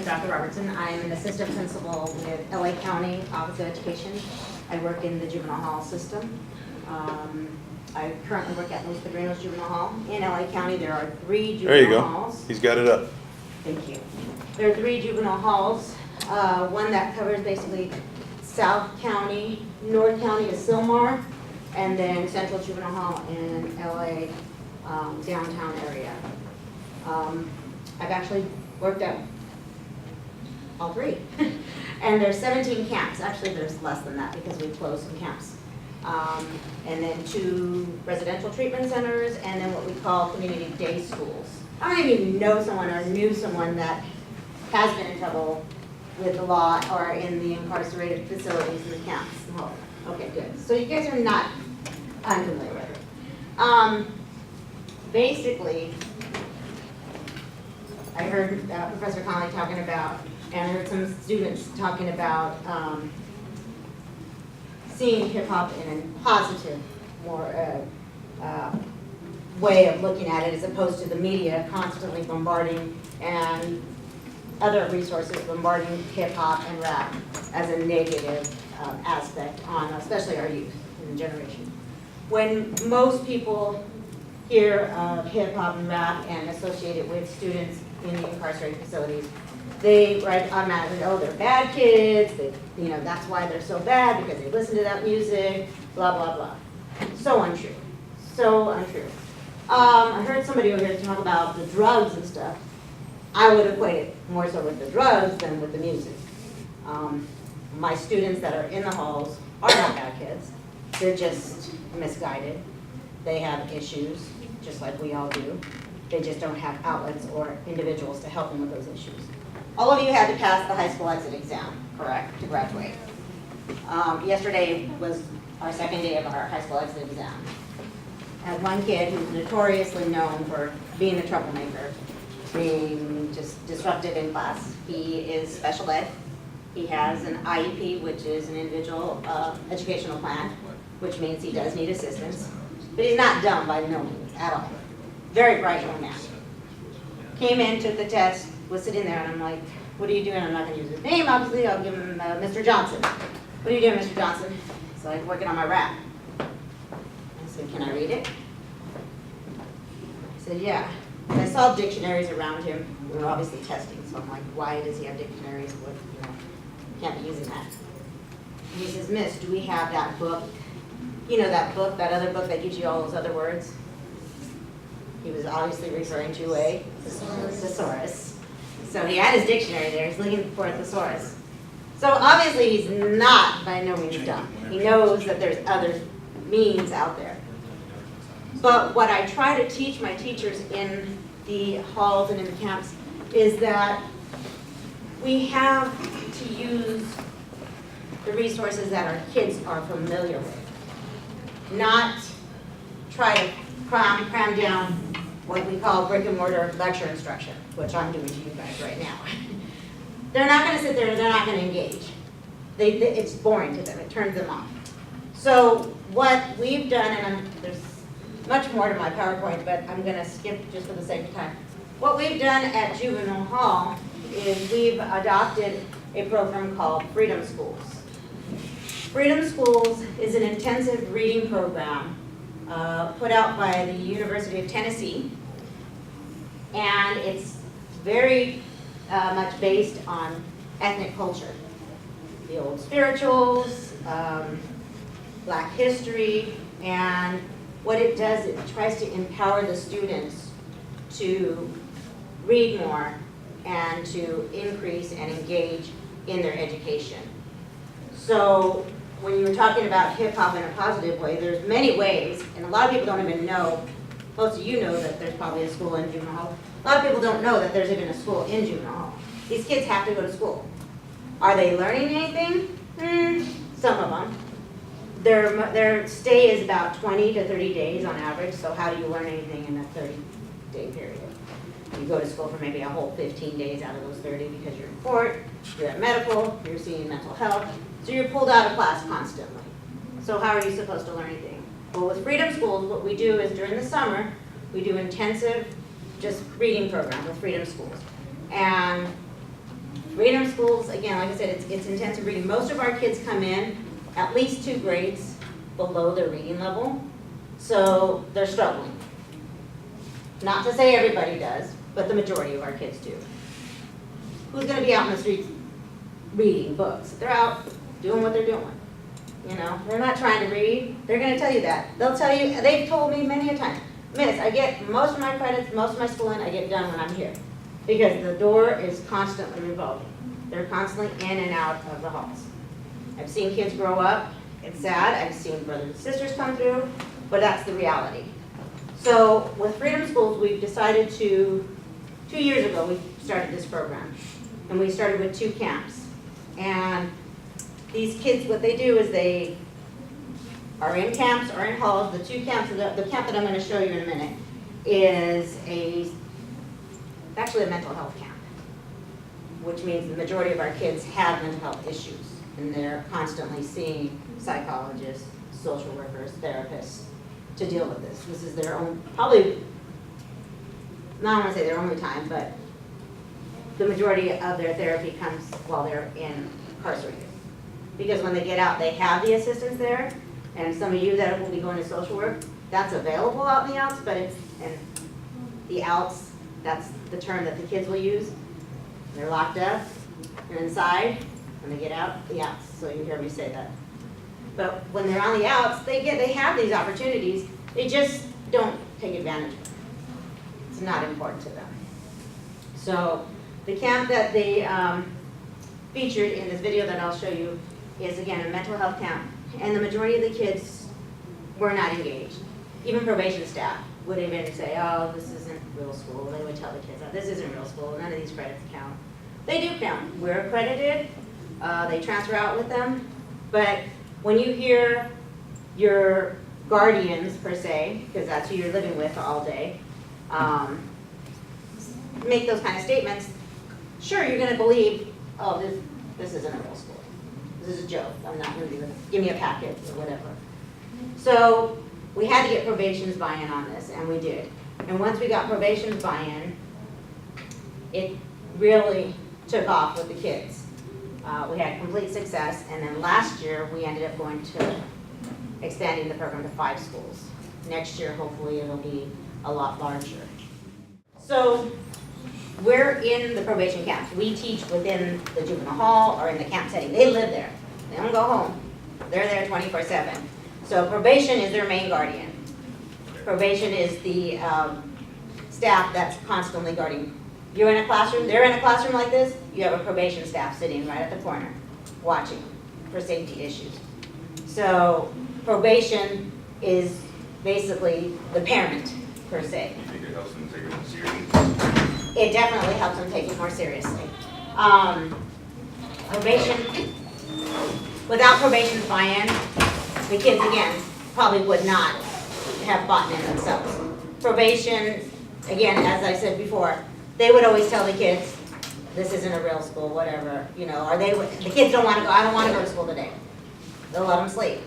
is Dr. Robertson. I'm an assistant principal with LA County Office of Education. I work in the juvenile hall system. I currently work at Los Padrinos Juvenile Hall. In LA County, there are 3 There you juvenile go. halls. He's got it up. Thank you. There are 3 juvenile halls. One that covers basically South County, North County is Sylmar, and then Central Juvenile Hall in LA downtown area. I've actually worked at all 3. And there's 17 camps. Actually, there's less than that because we closed some camps. And then 2 residential treatment centers, and then what we call community day schools. How many of you know someone or knew someone that has been in trouble with the law or in the incarcerated facilities in the camps? Oh, okay, good. So you guys are not unfamiliar with it. Basically, I heard Professor Conley talking about, and I heard some students talking about seeing hip hop in a positive, more way of looking at it, as opposed to the media constantly bombarding and other resources bombarding hip hop and rap as a negative aspect on, especially our youth and generation. When most people hear of hip hop and rap and associate it with students in the incarcerated facilities, they automatically, oh, they're bad kids, that's why they're so bad, because they listen to that music, blah, blah, blah. So untrue. So untrue. I heard somebody over here talk about the drugs and stuff. I would equate it more so with the drugs than with the music. My students that are in the halls are not bad kids. They're just misguided. They have issues, just like we all do. They just don't have outlets or individuals to help them with those issues. All of you had to pass the high school exit exam, correct, to graduate. Yesterday was our second day of our high school exit exam. I had one kid who's notoriously known for being a troublemaker, being just disruptive in class. He is special ed. He has an IEP, which is an individual educational plan, which means he does need assistance. But he's not dumb by no means at all. Very bright young man. Came in, took the test, was sitting there, and I'm like, what are you doing? I'm not going to use his name, obviously. I'll give him Mr. Johnson. What are you doing, Mr. Johnson? So I'm working on my rap. I said, can I read it? I said, yeah. And I saw dictionaries around him. We were obviously testing, so I'm like, why does he have dictionaries? What, can't be using that. And he says, Miss, do we have that book? You know that book, that other book that gives you all those other words? He was obviously referring to a thesaurus. So he had his dictionary there. He's looking for a thesaurus. So obviously he's not by no means dumb. He knows that there's other means out there. But what I try to teach my teachers in the halls and in the camps is that we have to use the resources that our kids are familiar with. Not try to cram down what we call brick and mortar lecture instruction, which I'm doing to you guys right now. They're not going to sit there, they're not going to engage. It's boring to them, it turns them off. So what we've done, and there's much more to my PowerPoint, but I'm going to skip just for the sake of time. What we've done at Juvenile Hall is we've adopted a program called Freedom Schools. Freedom Schools is an intensive reading program put out by the University of Tennessee, and it's very much based on ethnic culture. The old spirituals, Black history, and what it does, it tries to empower the students to read more and to increase and engage in their education. So when you were talking about hip hop in a positive way, there's many ways, and a lot of people don't even know, most of you know that there's probably a school in juvenile hall. A lot of people don't know that there's even a school in juvenile hall. These kids have to go to school. Are they learning anything? Some of them. Their stay is about 20 to 30 days on average, so how do you learn anything in that 30-day period? You go to school for maybe a whole 15 days out of those 30 because you're in court, you're at medical, you're seeing mental health, so you're pulled out of class constantly. So how are you supposed to learn anything? Well, with Freedom Schools, what we do is during the summer, we do intensive just reading program with Freedom Schools. And Freedom Schools, again, like I said, it's intensive reading. Most of our kids come in at least 2 grades below their reading level, so they're struggling. Not to say everybody does, but the majority of our kids do. Who's gonna be out in the streets reading books? They're out doing what they're doing. You know, they're not trying to read. They're gonna tell you that. They'll tell you, they've told me many a time, Miss, I get most of my credits, most of my schooling, I get done when I'm here. Because the door is constantly revolving. They're constantly in and out of the halls. I've seen kids grow up. It's sad. I've seen brothers and sisters come through, but that's the reality. So with Freedom Schools, we've decided to, 2 years ago, we started this program. And we started with 2 camps. And these kids, what they do is they are in camps or in halls. The 2 camps, the camp that I'm going to show you in a minute, is actually a mental health camp, which means the majority of our kids have mental health issues. And they're constantly seeing psychologists, social workers, therapists to deal with this. This is their own, probably, not want to say their only time, but the majority of their therapy comes while they're incarcerated. Because when they get out, they have the assistance there, and some of you that will be going to social work, that's available out in the outs, but it's in the outs, that's the term that the kids will use. They're locked up and inside. When they get out, the outs. So you hear me say that. But when they're on the outs, they have these opportunities. They just don't take advantage of them. It's not important to them. So the camp that they featured in this video that I'll show you is, again, a mental health camp. And the majority of the kids were not engaged. Even probation staff would even say, oh, this isn't real school. They would tell the kids, oh, this isn't real school. None of these credits count. They do count. We're accredited. They transfer out with them. But when you hear your guardians, per se, because that's who you're living with all day, make those kind of statements, sure, you're going to believe, oh, this isn't a real school. This is a joke. I'm not going to do it. Give me a packet or whatever. So we had to get probation's buy-in on this, and we did. And once we got probation's buy-in, it really took off with the kids. We had complete success, and then last year we ended up going to expanding the program to 5 schools. Next year, hopefully, it'll be a lot larger. So we're in the probation camps. We teach within the juvenile hall or in the camp setting. They live there. They don't go home. They're there 24/7. So probation is their main guardian. Probation is the staff that's constantly guarding. You're in a classroom, they're in a classroom like this, you have a probation staff sitting right at the corner, watching for safety issues. So probation is basically the parent, per se. You think it helps them take it more seriously? It definitely helps them take it more seriously. Probation, without probation's buy-in, the kids, again, probably would not have bought in themselves. Probation, again, as I said before, they would always tell the kids, this isn't a real school, whatever, you know, or the kids don't want to go, I don't want to go to school today. They'll let them sleep.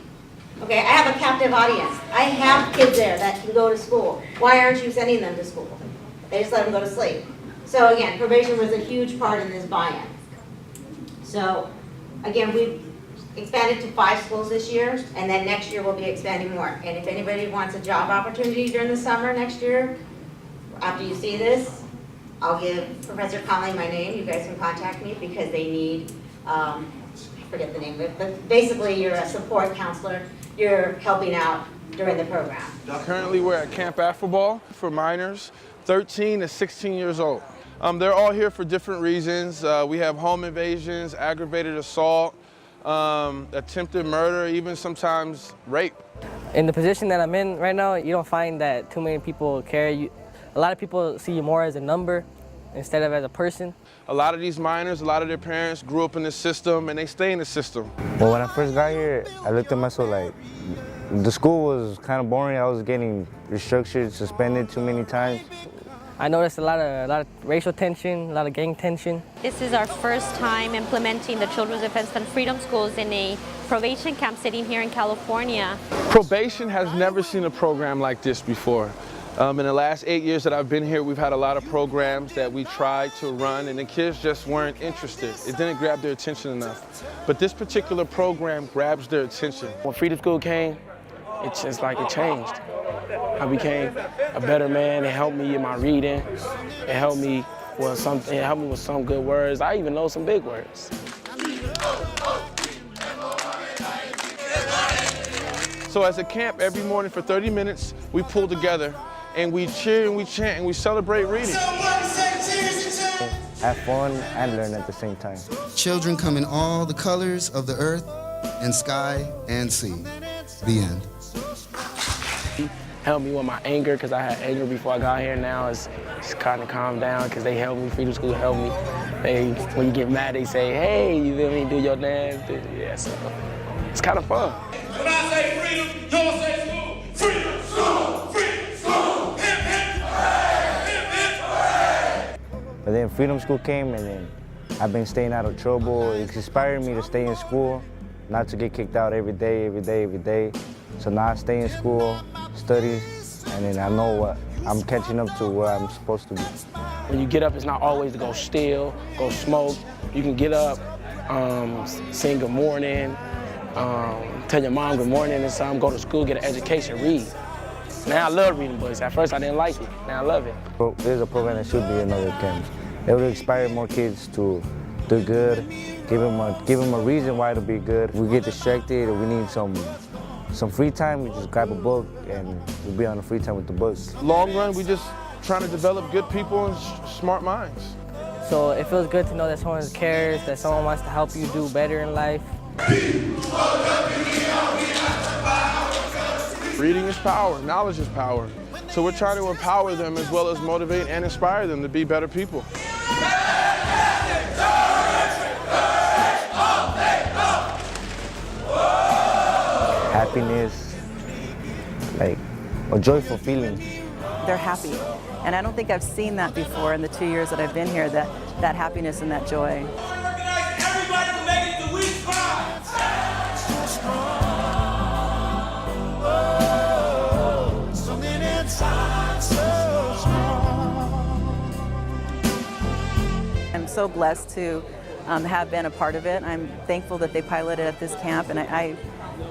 Okay, I have a captive audience. I have kids there that can go to school. Why aren't you sending them to school? They just let them go to sleep. So again, probation was a huge part in this buy-in. So again, we've expanded to 5 schools this year, and then next year we'll be expanding more. And if anybody wants a job opportunity during the summer next year, after you see this, I'll give Professor Conley my name. You guys can contact me because they need, I forget the name of it, but basically you're a support counselor. You're helping out during the program. Currently we're at Camp Affaball for minors, 13 to 16 years old. They're all here for different reasons. We have home invasions, aggravated assault, attempted murder, even sometimes rape. In the position that I'm in right now, you don't find that too many people care. A lot of people see you more as a number instead of as a person. A lot of these minors, a lot of their parents grew up in the system and they stay in the system. Well, when I first got here, I looked at myself like, the school was kind of boring. I was getting restructured, suspended too many times. I noticed a lot of racial tension, a lot of gang tension. This is our first time implementing the Children's Defense Fund Freedom Schools in a probation camp sitting here in California. Probation has never seen a program like this before. In the last 8 years that I've been here, we've had a lot of programs that we tried to run, and the kids just weren't interested. It didn't grab their attention enough. But this particular program grabs their attention. When Freedom School came, it's just like it changed. I became a better man. It helped me in my reading. It helped me with some good words. I even know some big words. So as a camp, every morning for 30 minutes, we pull together and we cheer and we chant and we celebrate reading. Have fun and learn at the same time. Children come in all the colors of the earth and sky and sea. The end. Helped me with my anger, because I had anger before I got here. Now it's kind of calmed down because they helped me. Freedom School helped me. When you get mad, they say, hey, you feel me, do your dance. Yeah, so it's kind of fun. When I say freedom, y'all say school. Freedom, school, freedom, school. Hip, hip, hip, hip, hooray. But then Freedom School came, and then I've been staying out of trouble. It inspired me to stay in school, not to get kicked out every day. So now I stay in school, study, and then I know what I'm catching up to where I'm supposed to be. When you get up, it's not always to go steal, go smoke. You can get up, sing good morning, tell your mom good morning and something, go to school, get an education, read. Now I love reading books. At first I didn't like it, now I love it. There's a program that should be in other camps. It would inspire more kids to do good, give them a reason why to be good. We get distracted, or we need some free time, we just grab a book and we'll be on the free time with the books. Long run, we just trying to develop good people and smart minds. So it feels good to know that someone cares, that someone wants to help you do better in life. Reading is power, knowledge is power. So we're trying to empower them as well as motivate and inspire them to be better people. Happiness, like a joyful feeling. They're happy, and I don't think I've seen that before in the 2 years that I've been here, that happiness and that joy. Everybody will make it to week 5. Something inside so strong. I'm so blessed to have been a part of it. I'm thankful that they piloted at this camp, and I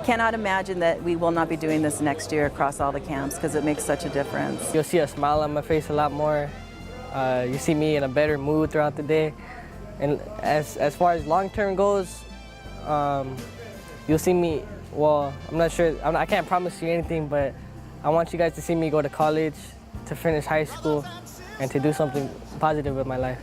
cannot imagine that we will not be doing this next year across all the camps, because it makes such a difference. You'll see a smile on my face a lot more. You see me in a better mood throughout the day. And as far as long-term goes, you'll see me, well, I'm not sure, I can't promise you anything, but I want you guys to see me go to college, to finish high school, and to do something positive with my life.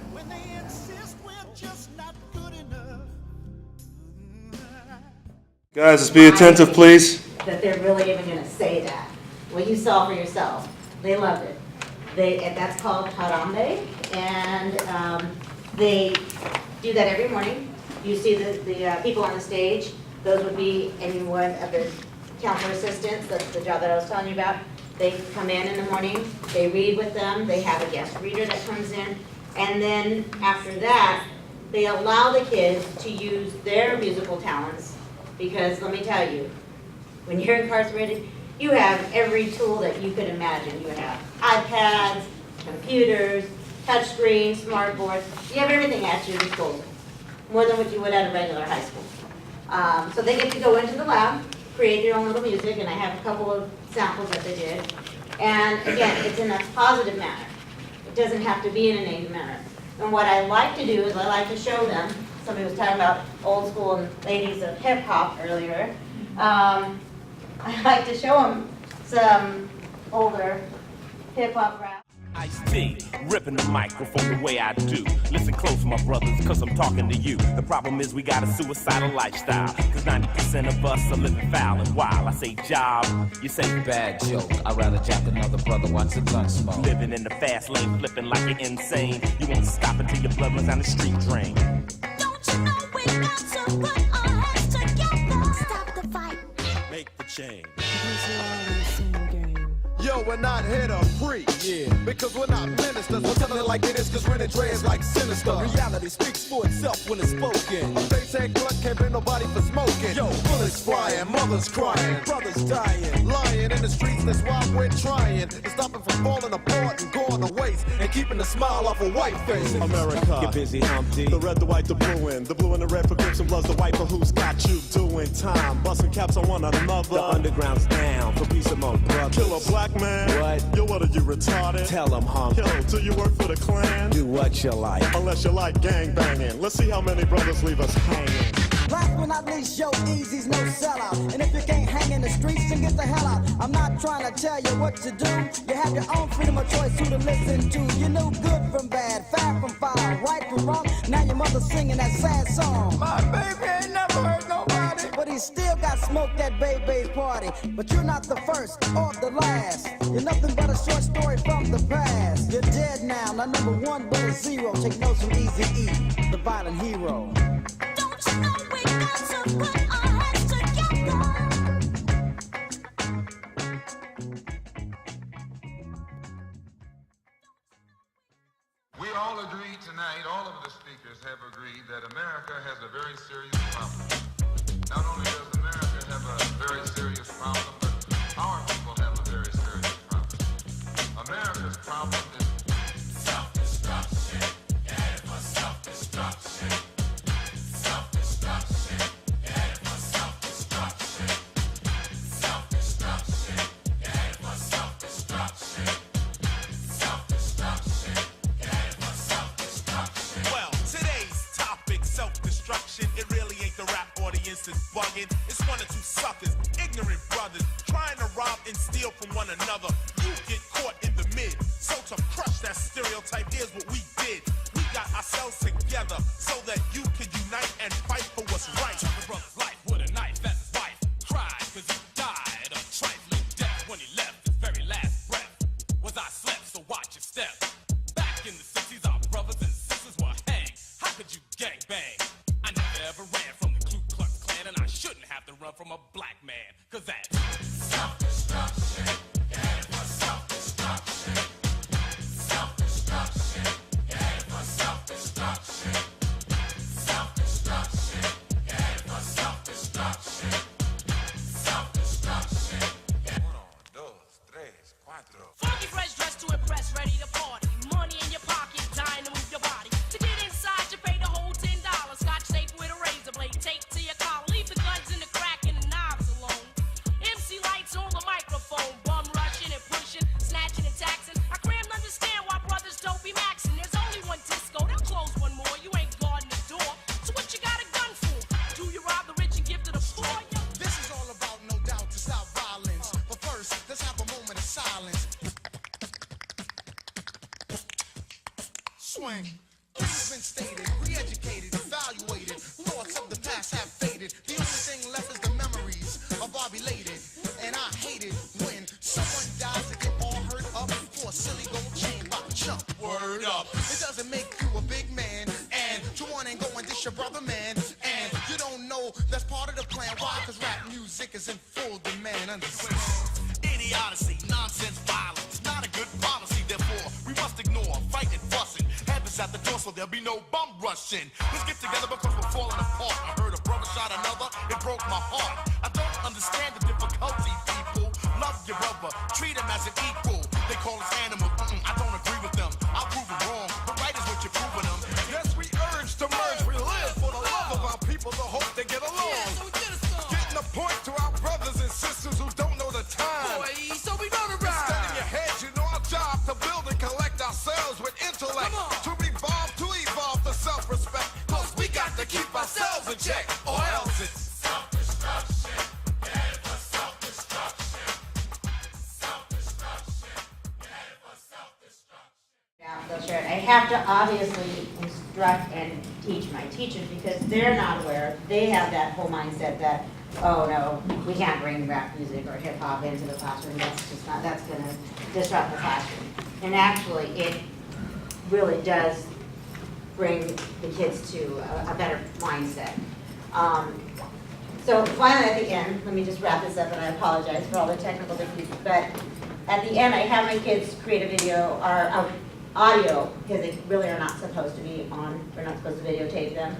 Guys, let's be attentive, please. That they're really even gonna say that. What you saw for yourself. They loved it. And that's called Harambe, and they do that every morning. You see the people on the stage. Those would be any one of the counselor assistants. That's the job that I was telling you about. They come in the morning, they read with them, they have a guest reader that comes in, and then after that, they allow the kids to use their musical talents. Because let me tell you, when you're incarcerated, you have every tool that you could imagine. You have iPads, computers, touchscreens, smart boards. You have everything at your disposal, more than what you would at a regular high school. So they get to go into the lab, create their own little music, and I have a couple of samples that they did. And again, it's in a positive manner. It doesn't have to be in a negative manner. And what I like to do is I like to show them. Somebody was talking about old school and ladies of hip hop earlier. I like to show them some older hip hop rap. Ice-T, ripping the microphone the way I do. Listen close, my brothers, cause I'm talking to you. The problem is we got a suicidal lifestyle, cause 90% of us are living foul and wild. I say job, you say bad joke. I'd rather jack another brother watch the gun smoke. Living in the fast lane, flipping like you're insane. You won't stop until your blood runs down the street drain. Don't you know we got to put our heads together? Stop the fight. Make the change. Yo, we're not here to preach, because we're not ministers. We're telling it like it is, cause Ren and Dre is like sinister. Reality speaks for itself when it's spoken. They say Gluck can't blame nobody for smoking. Yo, bullets flying, mothers crying, brothers dying, lying. dying in the streets, that's why we're trying to stop them from falling apart and going to waste and keeping the smile off a white face. America, Get busy, Humpty. the red, the white, the blue, and the red for Crips and Bloods, the white for who's got you doing time, busting caps on one another. The underground's down for peace among brothers. Kill a black man. What? Yo, what are you retarded? Tell them, Humpty. Yo, do you work for the Klan? Do what you like. Unless you like gang banging. Let's see how many brothers leave us hanging. Last but not least, yo, Easy's no sellout. And if you can't hang in the streets, then get the hell out. I'm not trying to tell you what to do. You have your own freedom of choice who to listen to. You know good from bad, fat from foul, right from wrong. Now your mother's singing that sad song. My baby ain't never hurt nobody. But he still got smoked at Baby's party. But you're not the first or the last. You're nothing but a short story from the past. You're dead now, not number one but a zero. Take notes from Eazy-E, the violent hero. Don't you know we got to put our heads together? We all agreed tonight, all of the speakers have agreed that America has a very serious problem. Not only does America have a very serious problem, but our people have a very serious problem. America's problem is self-destruction. Yeah, for self-destruction. Self-destruction. Yeah, for self-destruction. Self-destruction. Yeah, for self-destruction. Self-destruction. Well, today's topic, self-destruction. It really ain't the rap audience that's bugging. It's one or two suckers, ignorant brothers, trying to rob and steal from one another. You get caught in the mid. So to crush that stereotype, here's what we did. We got ourselves together so that you can unite and fight for what's right. Took a brother's life with a knife as his wife cried cause he died a trifling death when he left his very last breath. Was I slept, so watch your step. Back in the 60s, our brothers and sisters were hanged. How could you gangbang? I never ever ran from the Ku Klux Klan, and I shouldn't have to run from a black man, cause that's self-destruction. Yeah, for self-destruction. Self-destruction. Yeah, for self-destruction. Self-destruction. Yeah, for self-destruction. Self-destruction. Uno, dos, tres, cuatro. funky fresh dress to impress, ready to party. Money in your pocket, dying to move your body. To get inside, you pay the whole $10. Scotch tape with a razor blade, tape to your collar. Leave the guns in the crack and the knives alone. MC lights on the microphone, bum rushing and pushing, snatching and taxing. I can't understand why brothers don't be maxing. There's only one disco, they'll close one more. You ain't guarding the door, so what you got a gun for? Do you rob the rich and give to the poor? This is all about, no doubt, to stop violence. But first, let's have a moment of silence. Swing. This has been stated, re-educated, evaluated. Thoughts of the past have faded. The only thing left is the memories of our belated. And I hate it when someone dies to get all hurt up for a silly gold chain by chump. Word up. It doesn't make you a big man. And you want and go and dish your brother, man. And you don't know that's part of the plan. Why? Cause rap music is in full demand. Understand? Idiocy, nonsense, violence, not a good policy. Therefore, we must ignore fighting, fussing. Heaven's at the door, so there'll be no bum rushing. Let's get together because we're falling apart. I heard a brother shot another, it broke my heart. I don't understand the difficulty, people. Love your brother, treat him as an equal. They call us animals, I don't agree with them. I'll prove it wrong, but right is what you're proving them. Yes, we urge to merge. We live for the love of our people, the hope they get along. Getting a point to our brothers and sisters who don't know the time. So we gonna ride. Instead in your heads, you know our job to build and collect ourselves with intellect. To evolve the self-respect. Cause we got to keep ourselves in check, or else it's Self-destruction. Yeah, for self-destruction. Self-destruction. Yeah, for self-destruction. Yeah, I have to obviously instruct and teach my teachers because they're not aware. They have that whole mindset that, oh no, we can't bring rap music or hip hop into the classroom. That's just not, that's gonna disrupt the classroom. And actually, it really does bring the kids to a better mindset. So finally at the end, let me just wrap this up and I apologize for all the technical difficulties, but at the end I have my kids create a video, or audio, because they really are not supposed to be on, we're not supposed to videotape them.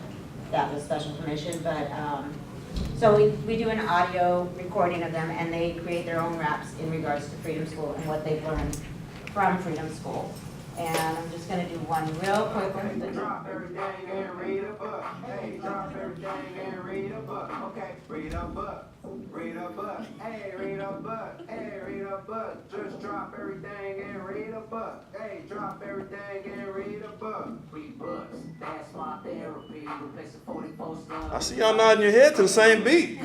That was special permission, but So we do an audio recording of them, and they create their own raps in regards to Freedom School and what they've learned from Freedom School. And I'm just gonna do one real quick one. Drop everything and read a book. Hey, drop everything and read a book. Okay, read a book. Read a book. Hey, read a book. Hey, read a book. Just drop everything and read a book. Hey, drop everything and read a book. Read books. That's my therapy. Replace a 44 I see y'all nodding your head to the same beat.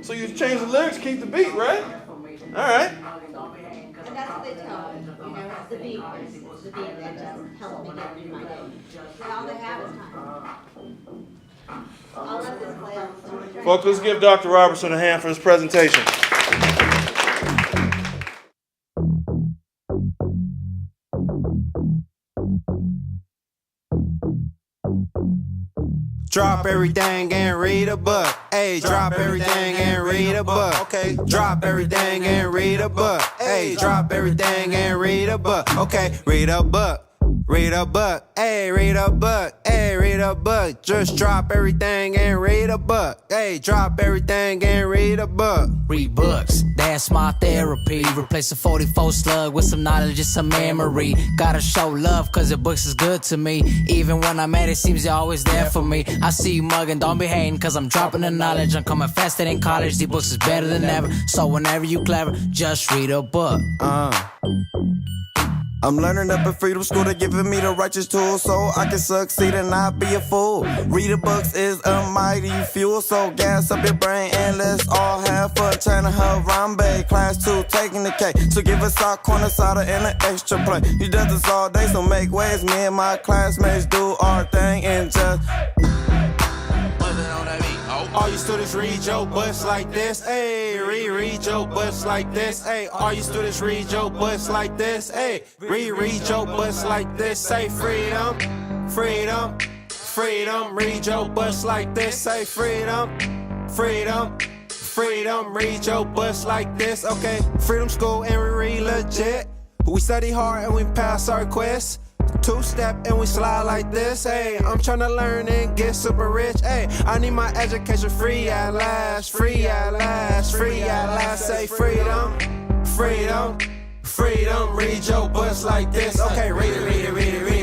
So you change the lyrics, keep the beat, right? All right. And that's what they tell me, you know, it's the beat, it's the beat that just helps me get through my day. And all they have is time. I'll let this play out. Folks, let's give Dr. Robertson a hand for his presentation. Drop everything and read a book. Hey, drop everything and read a book. Okay, drop everything and read a book. Hey, drop everything and read a book. Okay, read a book. Read a book. Hey, read a book. Hey, read a book. Just drop everything and read a book. Hey, drop everything and read a book. Read books, that's my therapy. Replace a 44 slug with some knowledge and some memory. Gotta show love cause the books is good to me. Even when I'm mad, it seems they're always there for me. I see you mugging, don't be hating cause I'm dropping the knowledge. I'm coming faster than college, these books is better than ever. So whenever you clever, just read a book. I'm learning up at Freedom School, they're giving me the righteous tools so I can succeed and not be a fool. Reading books is a mighty fuel, so gas up your brain and let's all have fun. China Harambe, class 2 taking the K. So give us our corner soda and an extra play. You does this all day, so make waves. Me and my classmates do our thing and just... All you students read your books like this, ayy. Read your books like this, ayy. All you students read your books like this, ayy. Read your books like this, say freedom, freedom, freedom. Read your books like this, say freedom, freedom, freedom. Read your books like this, okay. Freedom School and we read legit. We study hard and we pass our quiz. 2-step and we slide like this, hey. I'm tryna learn and get super rich, hey. I need my education free at last, free at last, free at last. Say freedom, freedom, freedom. Read your books like this, okay. Read it, read it, read it, read it.